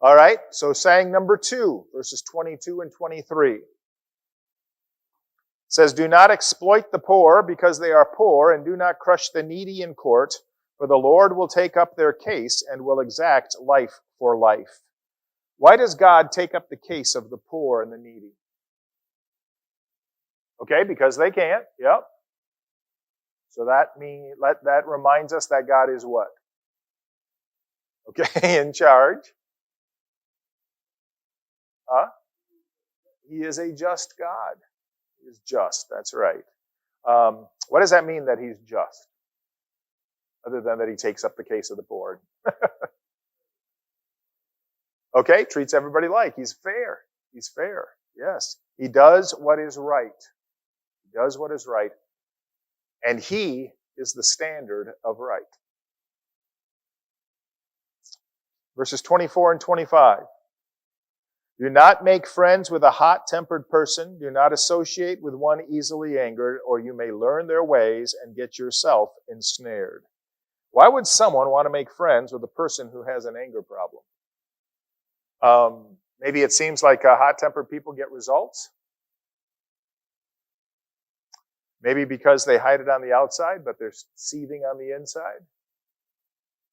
All right, so saying number 2, verses 22 and 23. It says, do not exploit the poor because they are poor, and do not crush the needy in court, for the Lord will take up their case and will exact life for life. Why does God take up the case of the poor and the needy? Okay, because they can't. Yep. So that reminds us that God is what? Okay, in charge. Huh? He is a just God. He is just, that's right. What does that mean that he's just? Other than that he takes up the case of the poor. Okay, treats everybody like. He's fair. He's fair. Yes. He does what is right. He does what is right. And he is the standard of right. Verses 24 and 25. Do not make friends with a hot-tempered person. Do not associate with one easily angered, or you may learn their ways and get yourself ensnared. Why would someone want to make friends with a person who has an anger problem? Maybe it seems like hot-tempered people get results. Maybe because they hide it on the outside, but they're seething on the inside.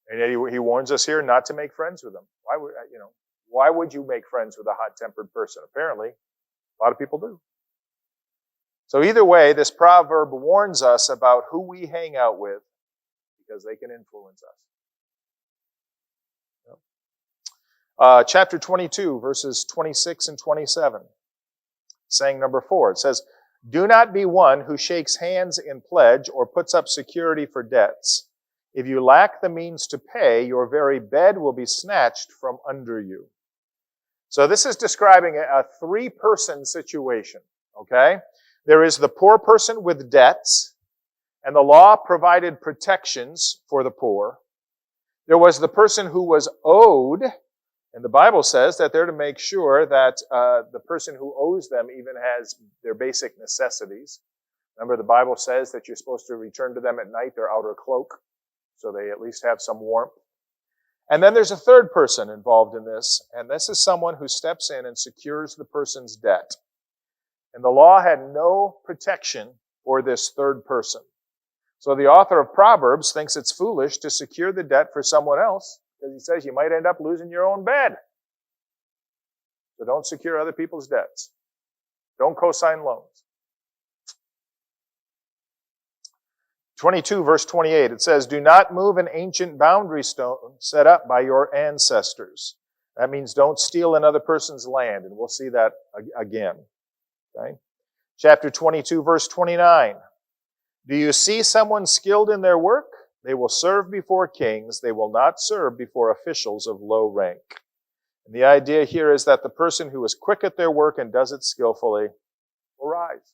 And yet he warns us here not to make friends with them. Why would you make friends with a hot-tempered person? Apparently, a lot of people do. So either way, this proverb warns us about who we hang out with because they can influence us. Chapter 22, verses 26 and 27. Saying number 4, it says, do not be one who shakes hands in pledge or puts up security for debts. If you lack the means to pay, your very bed will be snatched from under you. So this is describing a 3-person situation, okay? There is the poor person with debts, and the law provided protections for the poor. There was the person who was owed, and the Bible says that they're to make sure that the person who owes them even has their basic necessities. Remember, the Bible says that you're supposed to return to them at night their outer cloak, so they at least have some warmth. And then there's a third person involved in this, and this is someone who steps in and secures the person's debt. And the law had no protection for this third person. So the author of Proverbs thinks it's foolish to secure the debt for someone else, because he says you might end up losing your own bed. So don't secure other people's debts. Don't co-sign loans. 22, verse 28, it says, do not move an ancient boundary stone set up by your ancestors. That means don't steal another person's land, and we'll see that again. Okay? Chapter 22, verse 29. Do you see someone skilled in their work? They will serve before kings. They will not serve before officials of low rank. And the idea here is that the person who is quick at their work and does it skillfully will rise.